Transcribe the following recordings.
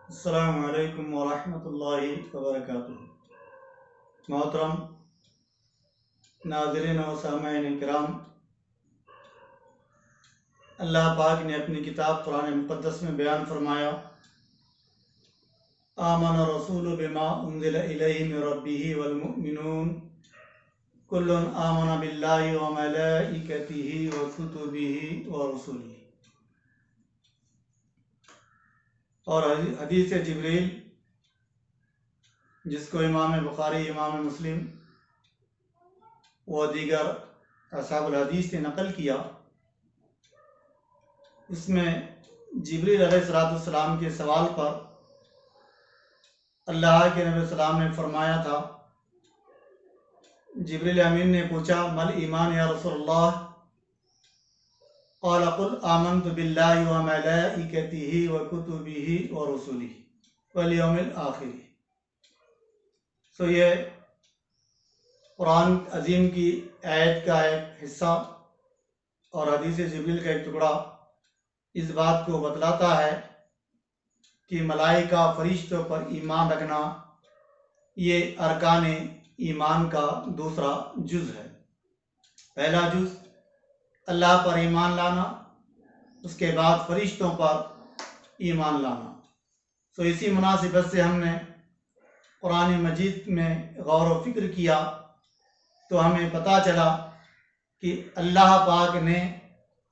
السلام علیکم ورحمۃ اللہ وبرکاتہ۔ محترم ناظرین و سامعین کرام، اللہ پاک نے اپنی کتاب قرآن مقدس میں بیان فرمایا، آمن الرسول بما انزل الیہ من ربہ والمؤمنون کل آمن باللہ وملائکتہ وکتبہ ورسلہ۔ اور حدیث جبریل جس کو امام بخاری، امام مسلم و دیگر اصحاب الحدیث نے نقل کیا، اس میں جبریل علیہ السلام کے سوال پر اللہ کے نبی السلام نے فرمایا تھا، جبریل امین نے پوچھا مل ایمان یا رسول اللہ؟ قال قل آمنت باللہ وملائکتہ وکتبہ ورسلہ والیوم الآخر۔ یہ قرآن عظیم کی آیت کا ایک حصہ اور حدیث جبریل کا ایک ٹکڑا اس بات کو بتلاتا ہے کہ ملائکہ فرشتوں پر ایمان رکھنا یہ ارکان ایمان کا دوسرا جز ہے۔ پہلا جز اللہ پر ایمان لانا، اس کے بعد فرشتوں پر ایمان لانا۔ اسی مناسبت سے ہم نے قرآن مجید میں غور و فکر کیا تو ہمیں پتہ چلا کہ اللہ پاک نے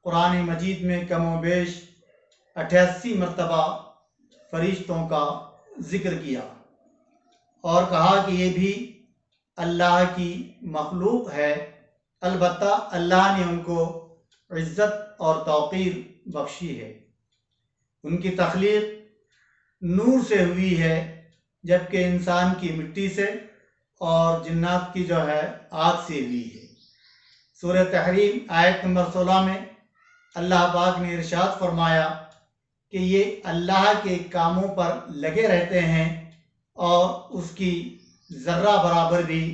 قرآن مجید میں کم و بیش 88 مرتبہ فرشتوں کا ذکر کیا اور کہا کہ یہ بھی اللہ کی مخلوق ہے، البتہ اللہ نے ان کو عزت اور توقیر بخشی ہے۔ ان کی تخلیق نور سے ہوئی ہے، جبکہ انسان کی مٹی سے اور جنات کی آگ سے ہوئی ہے۔ سورہ تحریم آیت نمبر 16 میں اللہ پاک نے ارشاد فرمایا کہ یہ اللہ کے کاموں پر لگے رہتے ہیں اور اس کی ذرہ برابر بھی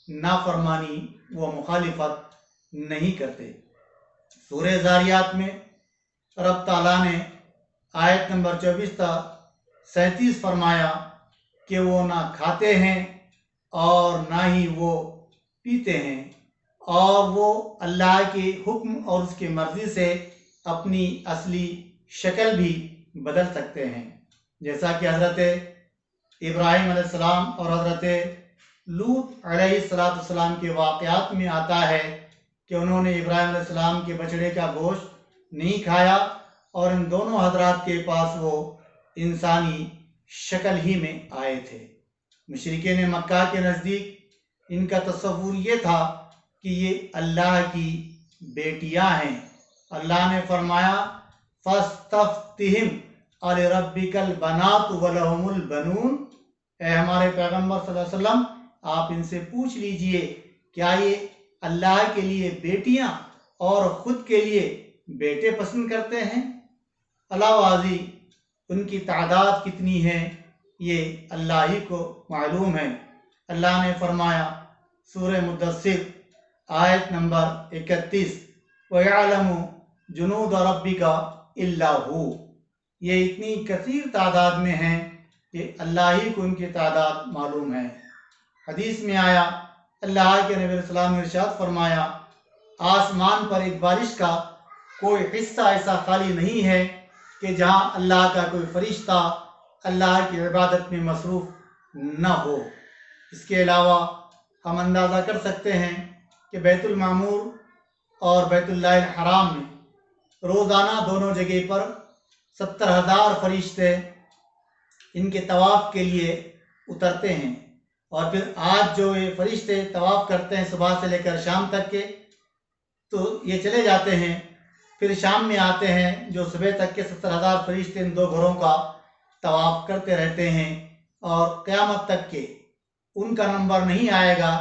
نافرمانی و مخالفت نہیں کرتے۔ سورہ زاریات میں رب تعالیٰ نے آیت نمبر 24 تا 37 فرمایا کہ وہ نہ کھاتے ہیں اور نہ ہی وہ پیتے ہیں، اور وہ اللہ کے حکم اور اس کی مرضی سے اپنی اصلی شکل بھی بدل سکتے ہیں، جیسا کہ حضرت ابراہیم علیہ السلام اور حضرت لوط علیہ السلام کے واقعات میں آتا ہے کہ انہوں نے ابراہیم علیہ السلام کے بچڑے کا گوشت نہیں کھایا اور ان دونوں حضرات کے پاس وہ انسانی شکل ہی میں آئے تھے۔ مشرکین مکہ کے نزدیک ان کا تصور یہ تھا کہ یہ اللہ کی بیٹیاں ہیں۔ اللہ نے فرمایا فَاسْتَفْتِهِمْ أَلِرَبِّكَ الْبَنَاتُ وَلَهُمُ الْبَنُونَ، اے ہمارے پیغمبر صلی اللہ علیہ وسلم آپ ان سے پوچھ لیجئے کیا یہ اللہ کے لیے بیٹیاں اور خود کے لیے بیٹے پسند کرتے ہیں؟ علاوہ ان کی تعداد کتنی ہے یہ اللہ ہی کو معلوم ہے۔ اللہ نے فرمایا سورہ مدثر آیت نمبر 31 وَيَعْلَمُ جُنُودَ رَبِّكَ إِلَّا هُوَ، یہ اتنی کثیر تعداد میں ہیں کہ اللہ ہی کو ان کی تعداد معلوم ہے۔ حدیث میں آیا اللہ کے نبی علیہ السلام نے ارشاد فرمایا آسمان پر ایک بارش کا کوئی حصہ ایسا خالی نہیں ہے کہ جہاں اللہ کا کوئی فرشتہ اللہ کی عبادت میں مصروف نہ ہو۔ اس کے علاوہ ہم اندازہ کر سکتے ہیں کہ بیت المعمور اور بیت اللہ الحرام میں روزانہ دونوں جگہ پر 70,000 فرشتے ان کے طواف کے لیے اترتے ہیں، اور پھر آج جو یہ فرشتے طواف کرتے ہیں صبح سے لے کر شام تک کے، تو یہ چلے جاتے ہیں، پھر شام میں آتے ہیں جو صبح تک کے 70,000 فرشتے ان دو گھروں کا طواف کرتے رہتے ہیں، اور قیامت تک کے ان کا نمبر نہیں آئے گا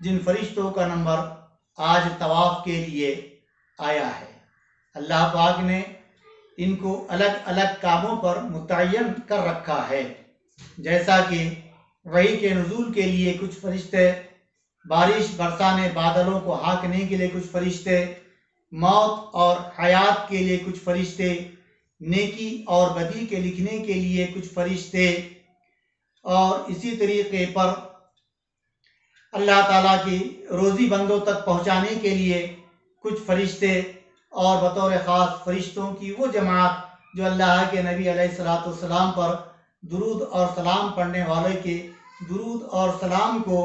جن فرشتوں کا نمبر آج طواف کے لیے آیا ہے۔ اللہ پاک نے ان کو الگ الگ کاموں پر متعین کر رکھا ہے، جیسا کہ وحی کے نزول کے لیے کچھ فرشتے، بارش برسانے بادلوں کو ہانکنے کے لیے کچھ فرشتے، موت اور حیات کے لیے کچھ فرشتے، نیکی اور بدی کے لکھنے کے لیے کچھ فرشتے، اور اسی طریقے پر اللہ تعالیٰ کی روزی بندوں تک پہنچانے کے لیے کچھ فرشتے، اور بطور خاص فرشتوں کی وہ جماعت جو اللہ کے نبی علیہ الصلوۃ والسلام پر درود اور سلام پڑھنے والے کے درود اور سلام کو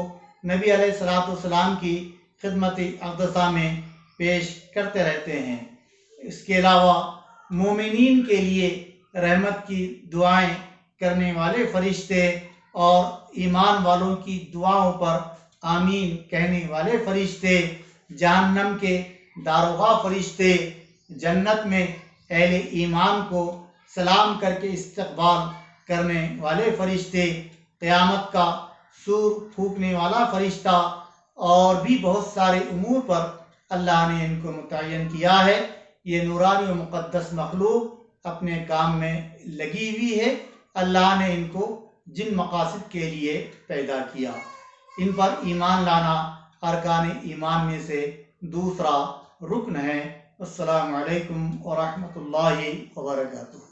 نبی علیہ الصلوۃ والسلام کی خدمت اقدسہ میں پیش کرتے رہتے ہیں۔ اس کے علاوہ مومنین کے لیے رحمت کی دعائیں کرنے والے فرشتے، اور ایمان والوں کی دعاؤں پر آمین کہنے والے فرشتے، جہنم کے داروغہ فرشتے، جنت میں اہل ایمان کو سلام کر کے استقبال کرنے والے فرشتے، قیامت کا سور پھونکنے والا فرشتہ، اور بھی بہت سارے امور پر اللہ نے ان کو متعین کیا ہے۔ یہ نورانی و مقدس مخلوق اپنے کام میں لگی ہوئی ہے۔ اللہ نے ان کو جن مقاصد کے لیے پیدا کیا، ان پر ایمان لانا ارکان ایمان میں سے دوسرا رکن ہے۔ السلام علیکم ورحمۃ اللہ وبرکاتہ۔